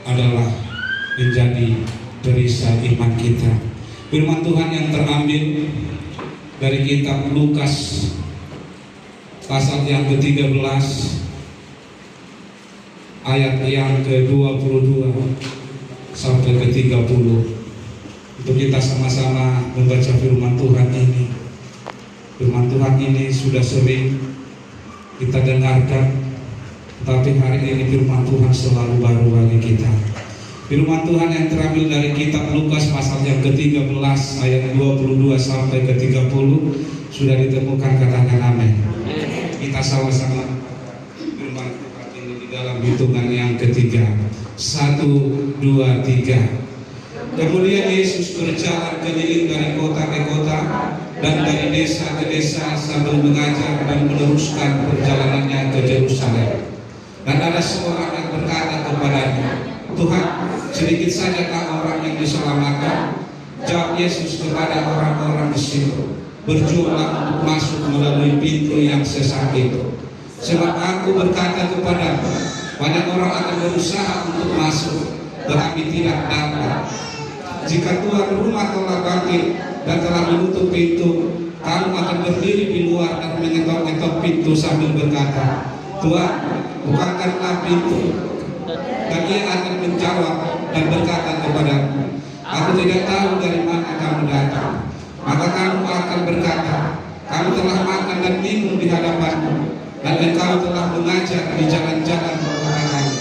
adalah menjadi perisai iman kita. Firman Tuhan yang terambil dari kitab Lukas pasal yang ke-13 ayat yang ke-22 sampai ke-30. Untuk kita sama-sama membaca firman Tuhan ini. Firman Tuhan ini sudah sering kita dengarkan, tapi hari ini firman Tuhan selalu baru bagi kita. Firman Tuhan yang terambil dari kitab Lukas pasal yang ke-13 ayat 22 sampai ke-30 sudah ditemukan, katakan amin. Kita sama-sama firman Tuhan ini di dalam hitungan yang ketiga. 1, 2, 3. Kemudian Yesus berjalan keliling dari kota ke kota dan dari desa ke desa sambil mengajar dan meneruskan perjalanannya ke Yerusalem. Dan ada seorang yang berkata kepadanya, Tuhan, sedikit sajakah orang yang diselamatkan? Jawab Yesus kepada orang-orang di situ, berjuanglah untuk masuk melalui pintu yang sesak itu. Sebab aku berkata kepadamu, banyak orang akan berusaha untuk masuk, tetapi tidak dapat. Jika tuan rumah telah bangkit dan telah menutup pintu, kamu akan berdiri di luar dan mengetok-ngetok pintu sambil berkata, Tuhan, bukakanlah pintu. Dan ia akan menjawab dan berkata kepadamu, aku tidak tahu dari mana kamu datang. Maka kamu akan berkata, kamu telah makan dan minum di hadapanmu, dan engkau telah mengajar di jalan-jalan kota kami.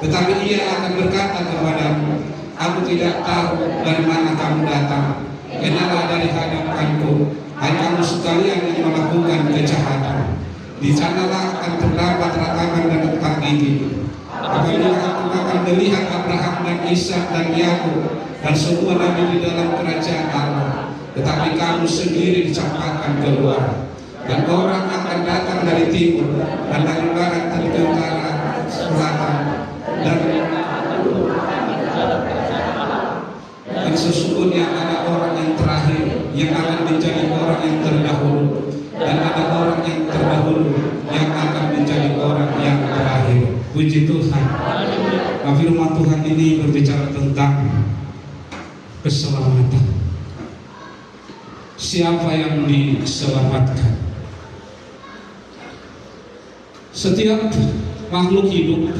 Tetapi ia akan berkata kepadamu, aku tidak tahu dari mana kamu datang. Kenalah dari hadapanku, hai kamu sekalian yang melakukan kejahatan. Di sanalah akan terdapat ratapan dan retak gigi. Apabila aku akan melihat Abraham dan Ishak dan Yakub dan semua nabi di dalam kerajaan Allah, tetapi kamu sendiri dicampakkan keluar. Dan orang akan datang dari timur dan dari barat dan dari utara, selatan dan sesungguhnya ada orang yang terakhir yang akan menjadi orang yang terdahulu, dan ada orang yang terdahulu yang akan menjadi orang yang terakhir. Puji Tuhan. Nah, firman Tuhan ini berbicara tentang keselamatan. Siapa yang diselamatkan? Setiap makhluk hidup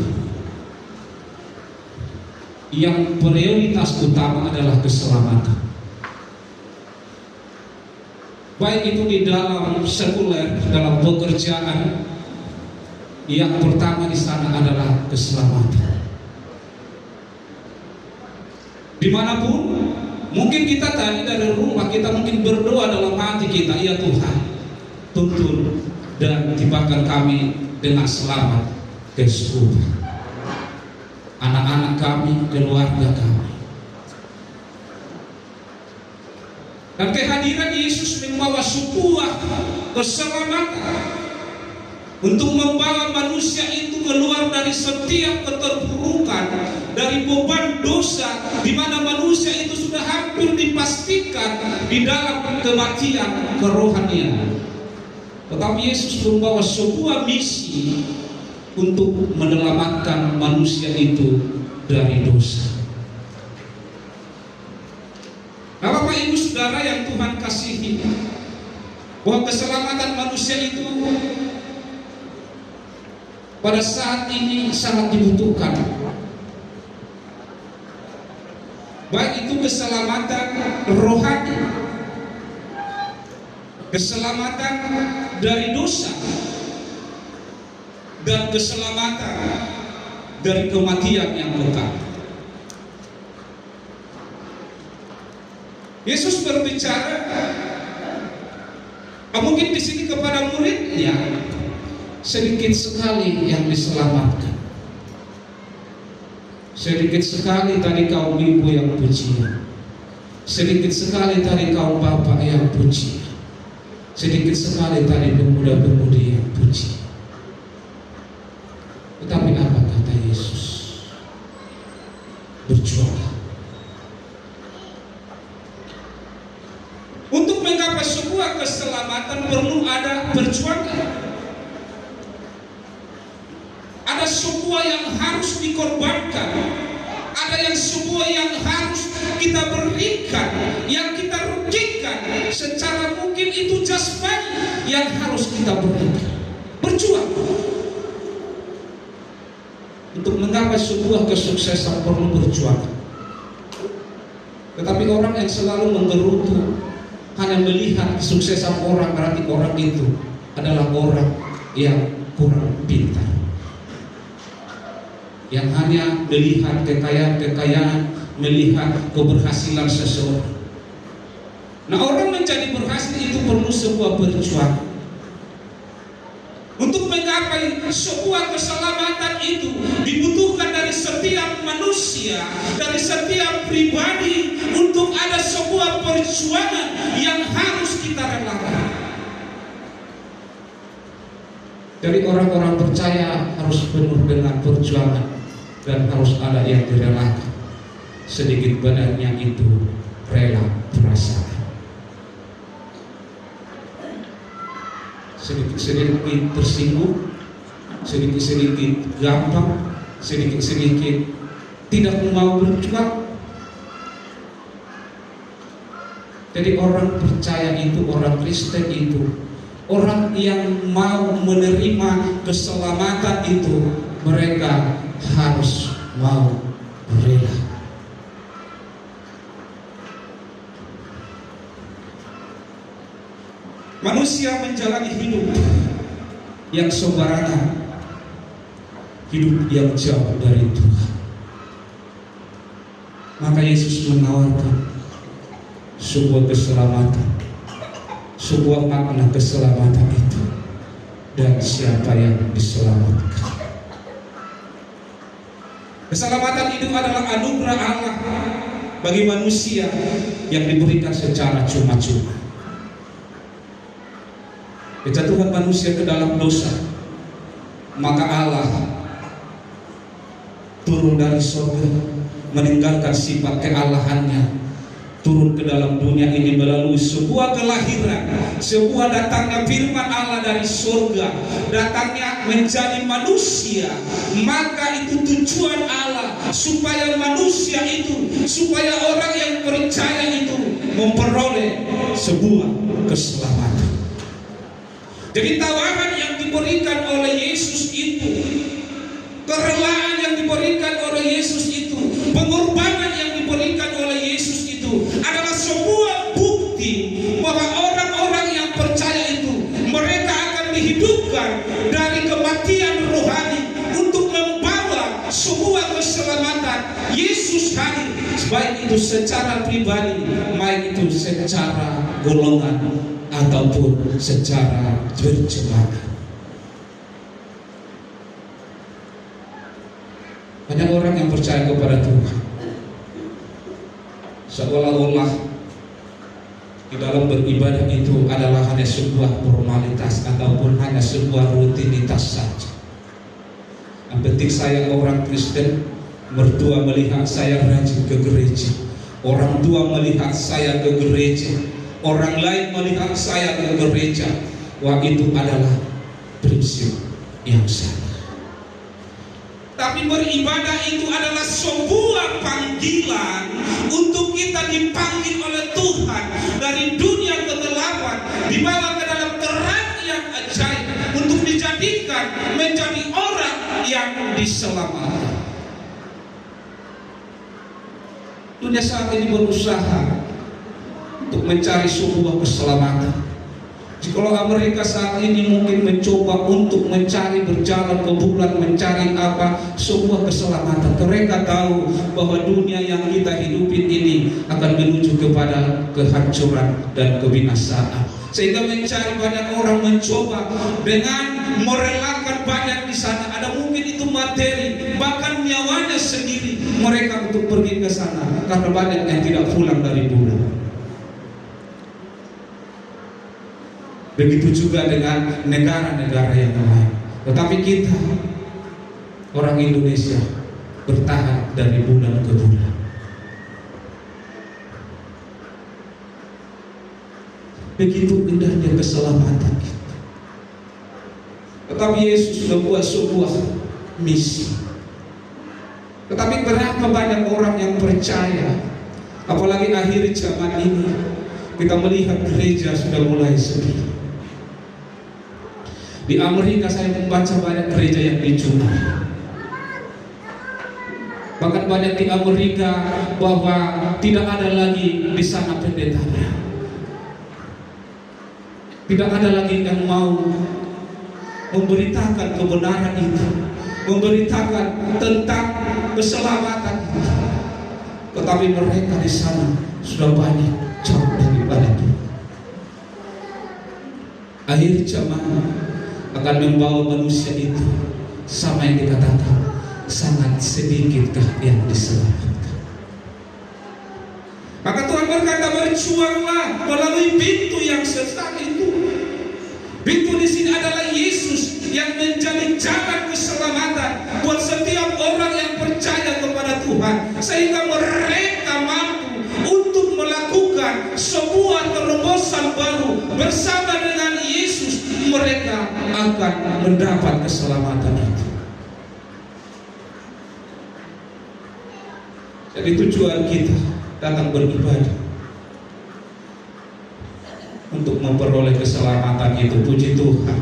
yang prioritas utama adalah keselamatan. Baik itu di dalam sekuler, dalam pekerjaan, yang pertama di sana adalah keselamatan. Dimanapun, mungkin kita tadi dari rumah kita mungkin berdoa dalam hati kita, ya Tuhan, tuntun dan tibakan kami dengan selamat ke surga. Anak-anak kami, keluarga kami. Dan kehadiran Yesus membawa sebuah keselamatan untuk membawa manusia itu keluar dari setiap keterpurukan, dari beban dosa, di mana manusia itu sudah hampir dipastikan di dalam kematian kerohanian. Tetapi Yesus membawa sebuah misi untuk menyelamatkan manusia itu dari dosa. Nah, Bapak Ibu Saudara yang Tuhan kasihi, bahwa keselamatan manusia itu pada saat ini sangat dibutuhkan. Baik itu keselamatan rohani, keselamatan dari dosa, dan keselamatan dari kematian yang kekal. Yesus berbicara, mungkin di sini kepada muridnya, sedikit sekali yang diselamatkan. Sedikit sekali tadi kaum ibu yang pujian, sedikit sekali tadi kaum bapak yang pujian, sedikit sekali tadi pemuda-pemudi yang pujian. Tetapi apa kata Yesus? Berjuanglah. Untuk menggapai sebuah keselamatan perlu ada perjuangan. Ada sebuah yang harus dikorbankan. itu jasmani yang harus kita berikan. Berjuang. Untuk menggapai sebuah kesuksesan perlu berjuang. Tetapi orang yang selalu menggerutu, hanya melihat kesuksesan orang, berarti orang itu adalah orang yang kurang pintar, yang hanya melihat kekayaan, melihat keberhasilan seseorang. Nah, orang menjadi berhasil itu perlu sebuah perjuangan. Untuk menggapai sebuah keselamatan itu dibutuhkan dari setiap manusia, dari setiap pribadi, untuk ada sebuah perjuangan yang harus kita relakan. Jadi orang-orang percaya harus penuh dengan perjuangan dan harus ada yang direlakan. Sedikit banyaknya itu rela perasaan. Sedikit-sedikit tersinggung, sedikit-sedikit gampang, sedikit-sedikit tidak mau berjuang. Jadi orang percaya itu, orang Kristen itu, orang yang mau menerima keselamatan itu, mereka harus mau rela. Manusia menjalani hidup yang sembarangan, hidup yang jauh dari Tuhan. Maka Yesus menawarkan sebuah keselamatan, sebuah makna keselamatan itu. Dan siapa yang diselamatkan? Keselamatan itu adalah anugerah Allah bagi manusia yang diberikan secara cuma-cuma. Kejatuhan manusia ke dalam dosa, maka Allah turun dari surga, meninggalkan sifat keallahannya, turun ke dalam dunia ini melalui sebuah kelahiran, sebuah datangnya firman Allah dari surga, datangnya menjadi manusia. Maka itu tujuan Allah, supaya manusia itu, supaya orang yang percaya itu memperoleh sebuah keselamatan. Jadi tawaran yang diberikan oleh Yesus itu, kerelaan yang diberikan oleh Yesus itu, pengorbanan yang diberikan oleh Yesus itu adalah sebuah bukti bahwa orang-orang yang percaya itu, mereka akan dihidupkan dari kematian rohani untuk membawa sebuah keselamatan. Yesus hadir, baik itu secara pribadi, baik itu secara golongan, ataupun secara berjemaah. Banyak orang yang percaya kepada Tuhan seolah-olah di dalam beribadah itu adalah hanya sebuah formalitas ataupun hanya sebuah rutinitas saja. Yang penting saya orang Kristen, mertua melihat saya rajin ke gereja, orang tua melihat saya ke gereja, orang lain melihat saya ke gereja. Wah, itu adalah prinsip yang salah. Tapi beribadah itu adalah sebuah panggilan untuk kita dipanggil oleh Tuhan dari dunia kegelapan, dibawa ke dalam terang yang ajaib, untuk dijadikan menjadi orang yang diselamatkan. Dunia saat ini berusaha untuk mencari sebuah keselamatan. Kalau Amerika saat ini mungkin mencoba untuk mencari, berjalan ke bulan, mencari sebuah keselamatan. Mereka tahu bahwa dunia yang kita hidupin ini akan menuju kepada kehancuran dan kebinasaan. Sehingga mencari, banyak orang mencoba dengan merelakan banyak di sana. Ada mungkin itu materi, bahkan nyawanya sendiri, mereka untuk pergi ke sana, karena banyak yang tidak pulang dari bulan. Begitu juga dengan negara-negara yang lain. Tetapi kita, orang Indonesia, bertahan dari bulan ke bulan. Begitu indahnya keselamatan kita. Tetapi Yesus membuat sebuah misi. Tetapi berapa banyak orang yang percaya, apalagi akhir zaman ini, kita melihat gereja sudah mulai sepi. Di Amerika saya membaca banyak gereja yang dicuri. Bahkan banyak di Amerika bahwa tidak ada lagi di sana pendetanya. Tidak ada lagi yang mau memberitakan kebenaran itu, memberitakan tentang keselamatan itu. Tetapi mereka di sana sudah banyak jauh daripada itu. Akhir zaman akan membawa manusia itu sama yang dikatakan, sangat sedikitkah yang diselamatkan. Maka Tuhan berkata, berjuanglah melalui pintu yang sesat itu. Pintu di sini adalah Yesus yang menjadi jalan keselamatan buat setiap orang yang percaya kepada Tuhan, sehingga mereka mampu untuk melakukan sebuah terobosan baru bersama dengan Yesus. Mereka akan mendapat keselamatan itu. Jadi tujuan kita datang beribadah untuk memperoleh keselamatan itu. Puji Tuhan.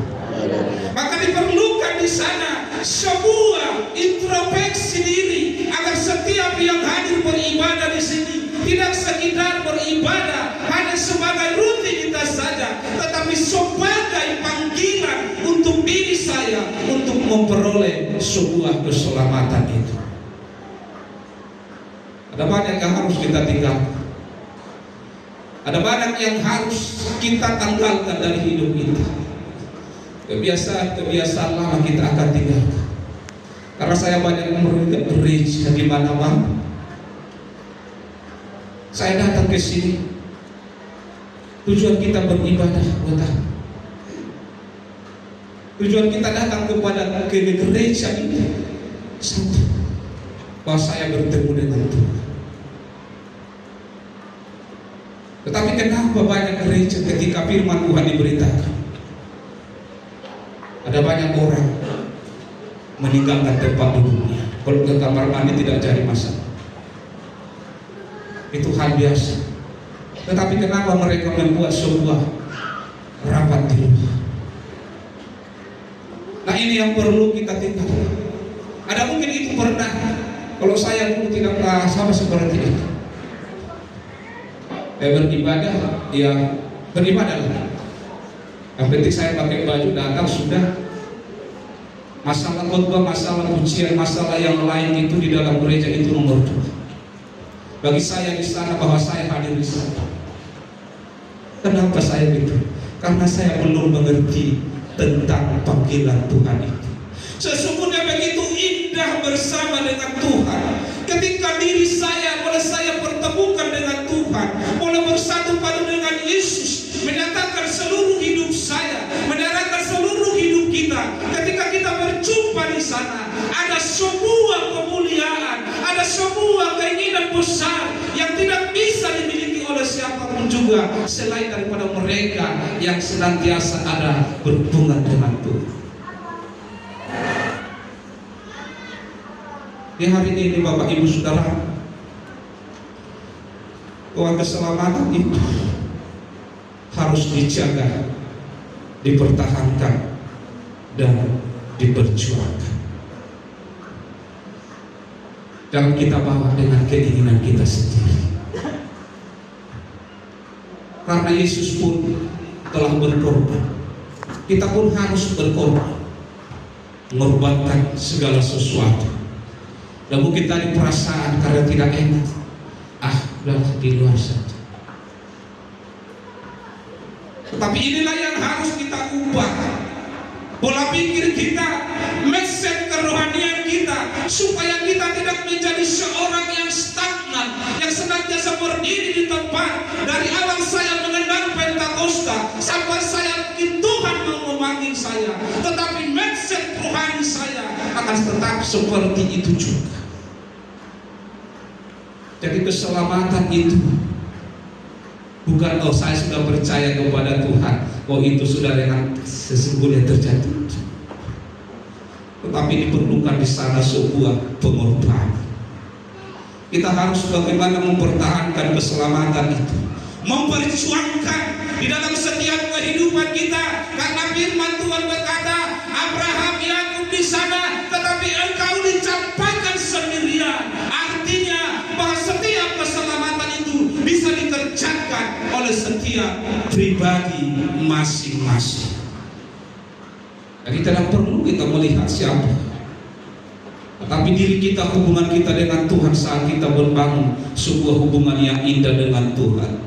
Maka diperlukan di sana sebuah introspeksi diri agar setiap yang hadir beribadah di sini tidak sekedar beribadah hanya sebagai rutinitas saja, tetapi sebagai panggilan untuk diri saya untuk memperoleh sebuah keselamatan itu. Ada banyak yang harus kita tinggalkan. Ada banyak yang harus kita tanggalkan dari hidup kita. Kebiasaan lama kita akan tinggalkan. Karena saya banyak melihat gereja di mana-mana. Saya datang ke sini, tujuan kita beribadah buat apa? Tujuan kita datang kepada gereja ini satu, bahwa saya bertemu dengan Tuhan. Tetapi kenapa banyak gereja ketika firman Tuhan diberitakan, ada banyak orang meninggalkan tempat duduknya? Kalau ke kamar mandi tidak jadi masalah, itu hal biasa. Tetapi kenapa mereka membuat sebuah rapat di rumah? Nah, ini yang perlu kita tinggalkan. Ada mungkin itu pernah, kalau saya dulu tidak pernah sama seperti itu. Beribadah, ya beribadah lah. Yang penting saya pakai baju datang sudah. Masalah khotbah, masalah pujian, masalah yang lain itu di dalam gereja itu nomor 2. Bagi saya di sana bahwa saya hadir di sana. Kenapa saya begitu? Karena saya belum mengerti tentang panggilan Tuhan itu. Sesungguhnya begitu indah bersama dengan Tuhan. Ketika diri saya, boleh saya pertemukan dengan Tuhan, boleh bersatu padu dengan Yesus, menyatakan seluruh hidup saya, menyatakan seluruh hidup kita. Ketika kita berjumpa di sana, ada sebuah kemuliaan, ada sebuah keinginan besar yang tidak bisa dimiliki oleh siapapun juga selain daripada mereka yang senantiasa ada berhubungan dengan Tuhan. Di hari ini Bapak Ibu Saudara, bahwa keselamatan itu harus dijaga, dipertahankan, dan diperjuangkan. Jangan kita bawa dengan keinginan kita sendiri. Karena Yesus pun telah berkorban, kita pun harus berkorban, mengorbankan segala sesuatu. Dan mungkin tadi perasaan karena tidak enak, udah di luar saja. Tetapi inilah yang harus kita ubah pola pikir kita, mindset kerohanian kita, supaya kita tidak menjadi seorang yang stagnan, yang senantiasa berdiri di tempat. Dari awal saya mengenal Pentakosta sampai saya mungkin Tuhan mau memanggil saya, tetapi mindset rohani saya akan tetap seperti itu juga. Jadi keselamatan itu bukan saya sudah percaya kepada Tuhan, itu sudah dengan sesungguhnya terjadi. Tetapi diperlukan di sana sebuah pengorbanan. Kita harus bagaimana mempertahankan keselamatan itu, memperjuangkan di dalam setiap kehidupan kita, karena firman Tuhan berkata, Abraham, Yakub di sana, tetapi engkau dicampakkan sendirian. Artinya bahwa setiap keselamatan itu bisa dikerjakan oleh setiap pribadi masing-masing. Jadi tidak perlu kita melihat siapa, tetapi diri kita, hubungan kita dengan Tuhan saat kita membangun sebuah hubungan yang indah dengan Tuhan.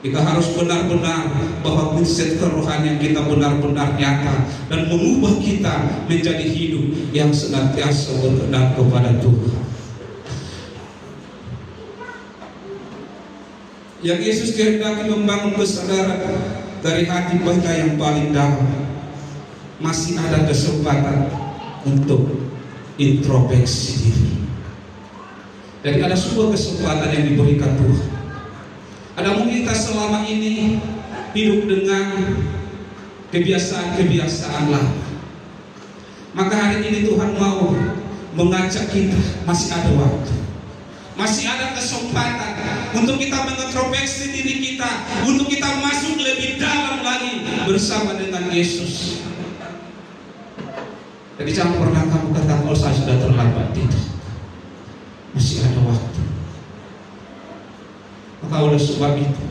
Kita harus benar-benar bahwa prinsip kerohanian kita benar-benar nyata dan mengubah kita menjadi hidup yang senantiasa berkenan kepada Tuhan. Yang Yesus kehendaki membangun kesadaran dari hati kita yang paling dalam. Masih ada kesempatan untuk introspeksi diri. Jadi ada sebuah kesempatan yang diberikan Tuhan. Ada mungkin kita selama ini hidup dengan kebiasaan-kebiasaan lama. Maka hari ini Tuhan mau mengajak kita, masih ada waktu, masih ada kesempatan untuk kita mengintrospeksi diri kita, untuk kita masuk lebih dalam lagi bersama dengan Yesus. Jadi jangan pernah kamu katakan, oh saya sudah terlambat. Tidak, masih ada waktu. Maka oleh sebab itu,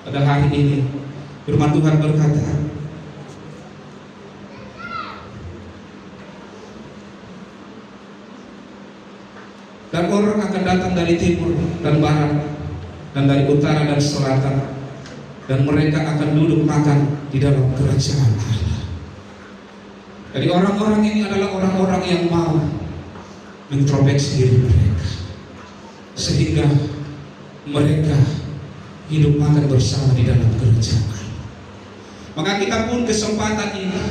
pada hari ini firman Tuhan berkata, dan orang akan datang dari timur dan barat, dan dari utara dan selatan, dan mereka akan duduk makan di dalam kerajaan Allah. Jadi orang-orang ini adalah orang-orang yang mau mengintrospeksi diri mereka, sehingga mereka hidup makan bersama di dalam kerajaan. Maka kita pun kesempatan ini,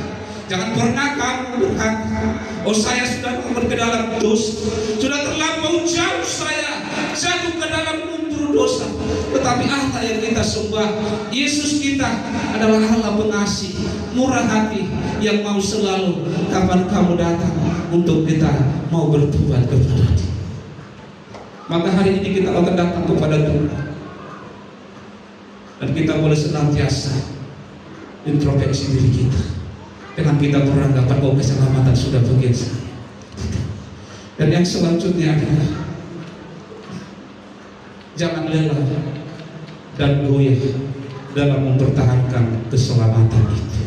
jangan pernah kamu berkata, oh saya sudah ke dalam dosa, sudah terlampau jauh saya jatuh ke dalam lumpur dosa. Tetapi Allah yang kita sembah, Yesus kita adalah Allah pengasih, murah hati, yang mau selalu kapan kamu datang untuk kita mau bertobat kepada Dia. Maka hari ini kita akan datang kepada Tuhan, dan kita boleh senantiasa introspeksi diri kita. Dengan kita beranggapan bahwa keselamatan sudah bagian saya. Dan yang selanjutnya adalah jangan lelah dan goyah dalam mempertahankan keselamatan itu.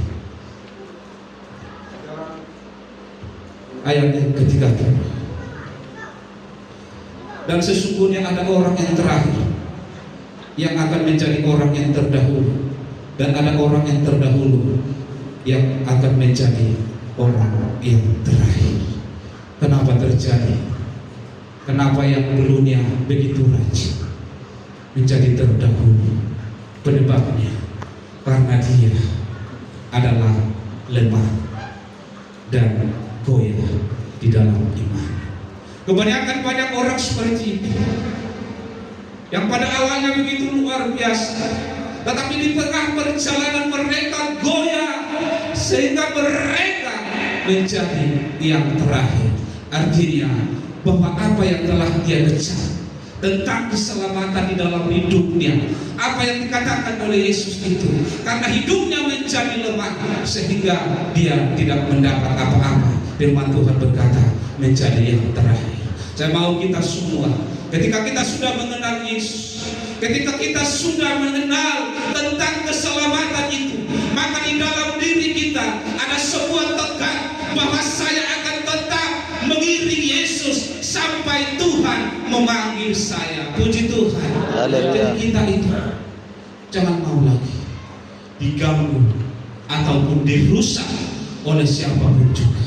Ayat yang ketiga. Dan sesungguhnya ada orang yang terakhir yang akan menjadi orang yang terdahulu, dan ada orang yang terdahulu yang akan menjadi orang yang terakhir. Kenapa terjadi? Kenapa yang dulunya begitu rajin menjadi terdahulu? Penyebabnya karena dia adalah lemah dan goyah di dalam iman. Kebanyakan banyak orang seperti ini, yang pada awalnya begitu luar biasa, tetapi di tengah perjalanan mereka goyah, sehingga mereka menjadi yang terakhir. Artinya bahwa apa yang telah dia kejar tentang keselamatan di dalam hidupnya, apa yang dikatakan oleh Yesus itu, karena hidupnya menjadi lemah sehingga dia tidak mendapat apa-apa. Firman Tuhan berkata menjadi yang terakhir. Saya mau kita semua, ketika kita sudah mengenal Yesus, ketika kita sudah mengenal tentang keselamatan itu, maka di dalam diri kita ada sebuah tekad bahwa saya akan tetap mengiring Yesus sampai Tuhan memanggil saya. Puji Tuhan. Dan kita itu jangan mau lagi diganggu ataupun dirusak oleh siapapun juga,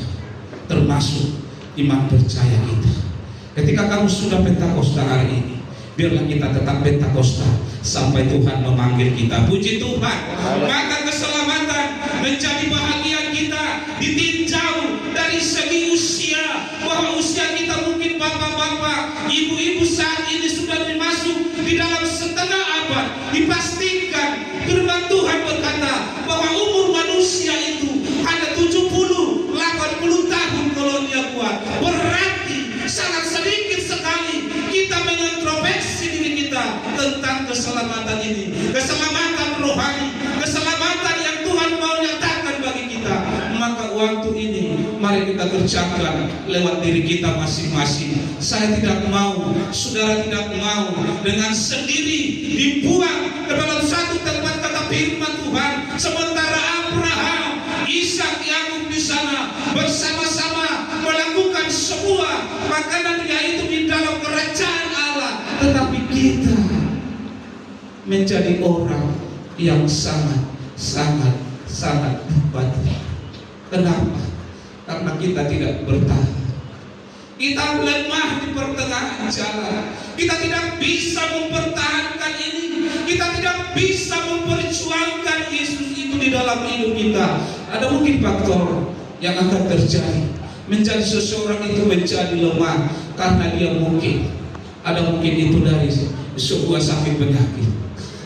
termasuk iman percaya kita. Ketika kamu sudah Pentakosta hari ini, biarlah kita tetap Pentakosta sampai Tuhan memanggil kita. Puji Tuhan. Maka keselamatan menjadi bahagian kita, ditinjau dari segi usia, bahwa usia kita mungkin bapak-bapak, ibu-ibu saat ini sudah masuk di dalam setengah abad. Dipastikan firman Tuhan berkata bahwa umur manusia itu hanya 70-80 tahun kalau dia kuat. Berarti sangat sedikit sekali kita mengintrospeksi diri kita kerjakan lewat diri kita masing-masing. Saya tidak mau, saudara tidak mau dengan sendiri dibuang ke dalam satu tempat kata firman Tuhan. Sementara Abraham, Ishak, Yakub di sana bersama-sama melakukan sebuah makanan, yaitu di dalam kerajaan Allah. Tetapi kita menjadi orang yang sangat berbahagia. Kenapa? Karena kita tidak bertahan. Kita lemah di pertengahan jalan. Kita tidak bisa mempertahankan ini. Kita tidak bisa memperjuangkan Yesus itu di dalam hidup kita. Ada mungkin faktor yang akan terjadi, menjadi seseorang itu menjadi lemah karena dia mungkin, ada mungkin itu dari sebuah sakit penyakit.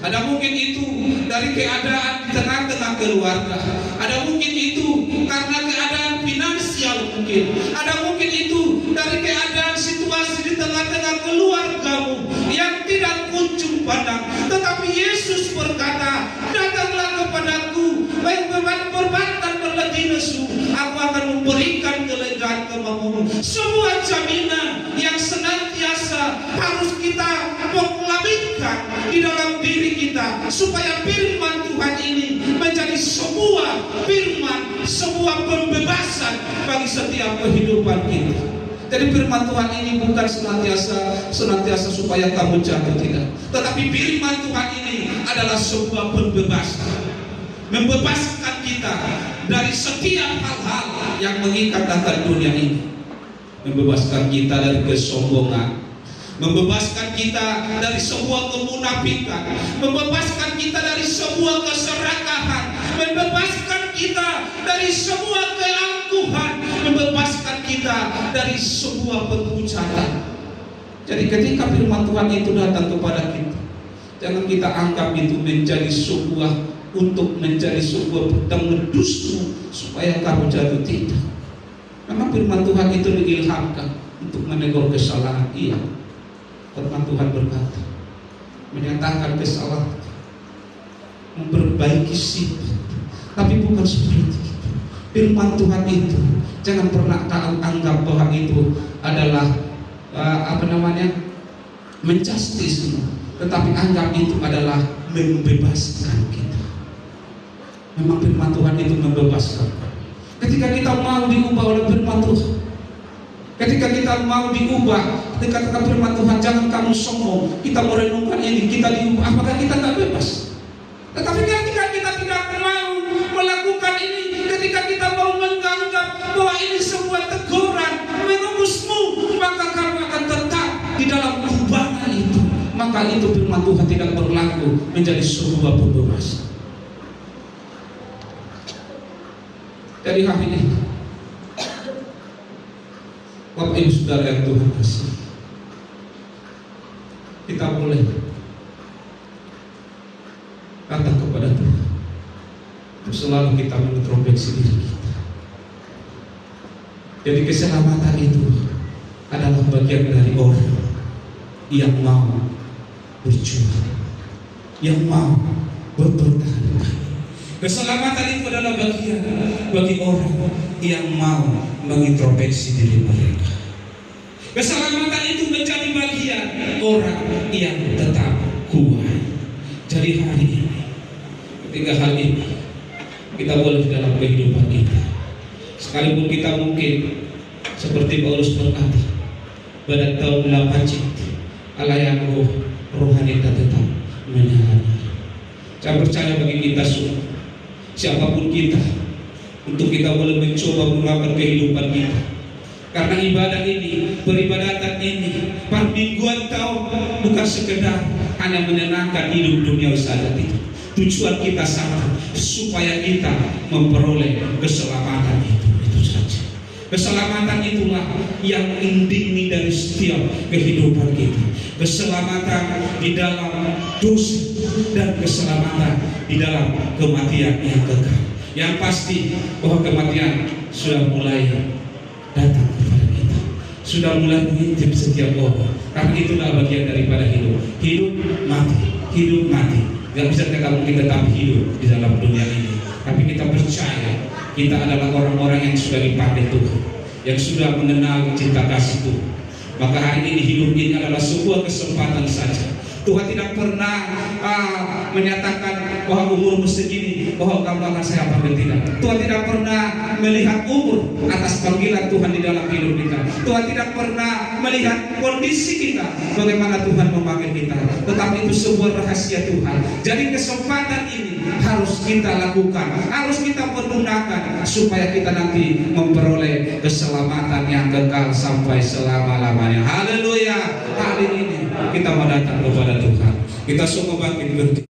Ada mungkin itu dari keadaan di tengah-tengah keluarga. Ada mungkin itu karena keadaan finansial mungkin. Ada mungkin itu dari keadaan situasi di tengah-tengah keluargamu yang tidak kunjung padam. Tetapi Yesus berkata, datanglah kepadaku, yang beban dan berletih lesu, aku akan memberikan kelegaan kemampuanmu. Sebuah jaminan yang senantiasa harus kita proklamikan di dalam diri kita, supaya firman Tuhan ini menjadi sebuah firman, sebuah pembebasan bagi setiap kehidupan kita. Jadi firman Tuhan ini bukan senantiasa supaya kamu jatuh, tidak. Tetapi firman Tuhan ini adalah sebuah pembebasan, membebaskan kita dari setiap hal-hal yang mengikat akan dunia ini, membebaskan kita dari kesombongan, membebaskan kita dari sebuah kemunafikan, membebaskan kita dari sebuah keserakahan, membebaskan kita dari sebuah keangkuhan, membebaskan kita dari sebuah penghujatan. Jadi ketika firman Tuhan itu datang kepada kita, jangan kita anggap itu menjadi sebuah pedang medusmu supaya kamu jatuh, tidak. Memang firman Tuhan itu diilhamkan untuk menegur kesalahan, iya. Firman Tuhan berkata, menyatakan kesalahan, memperbaiki sifat, tapi bukan seperti itu. Firman Tuhan itu jangan pernah anggap bahwa itu adalah menjustis, tetapi anggap itu adalah membebaskan kita. Memang firman Tuhan itu membebaskan. Ketika kita mau diubah oleh firman Tuhan, ketika kita mau diubah, ketika firman Tuhan, jangan kamu sombong, kita merenungkan ini, kita diubah, apakah kita tak bebas? Tetapi ketika kita tidak mau melakukan ini, ketika kita mau menganggap bahwa ini sebuah teguran, mengurusmu, maka kamu akan tetap di dalam kubangan itu. Maka itu firman Tuhan tidak berlaku menjadi sebuah pembebasan. Jadi hari ini, Bapak Ibu Saudara yang Tuhan kasih, kita boleh datang kepada Tuhan untuk selalu kita mengintrospeksi diri kita. Jadi keselamatan itu adalah bagian dari orang yang mau berjuang, yang mau berpertahan. Keselamatan itu adalah bagian bagi orang yang mau mengintrospeksi diri mereka. Keselamatan itu menjadi bagian orang yang tetap kuat. Jadi hari ini, ketika hal ini kita boleh dalam kehidupan kita, sekalipun kita mungkin seperti Paulus berkata, pada tahun 8 Allah yang rohani kita tetap menyala. Saya percaya bagi kita semua, siapapun kita, untuk kita boleh mencoba mengubah kehidupan kita. Karena ibadah ini, peribadatan ini, permingguan tahun bukan sekedar hanya menyenangkan hidup dunia saja, tidak. Tujuan kita sama, supaya kita memperoleh keselamatan itu saja. Keselamatan itulah yang inti dari setiap kehidupan kita. Keselamatan di dalam dosa dan keselamatan di dalam kematian yang kekal. Yang pasti bahwa kematian sudah mulai datang kepada kita, sudah mulai mengintip setiap orang. Karena itulah bagian daripada hidup. Hidup mati. Gak bisa kita tetap hidup di dalam dunia ini. Tapi kita percaya kita adalah orang-orang yang sudah dipanggil Tuhan. yang sudah mengenal cinta kasih Tuhan. Maka hari ini hidup ini adalah sebuah kesempatan saja. Tuhan tidak pernah menyatakan bahwa umurmu segini, bahwa kamu akan saya panggil, tidak. Tuhan tidak pernah melihat umur atas panggilan Tuhan di dalam hidup kita. Tuhan tidak pernah melihat kondisi kita, bagaimana Tuhan memanggil kita. Tetapi itu sebuah rahasia Tuhan. Jadi kesempatan ini harus kita lakukan, harus kita pergunakan, supaya kita nanti memperoleh keselamatan yang kekal sampai selama-lamanya. Haleluya. Hari ini kita mau datang kepada Tuhan. Kita semua bangkit berdiri.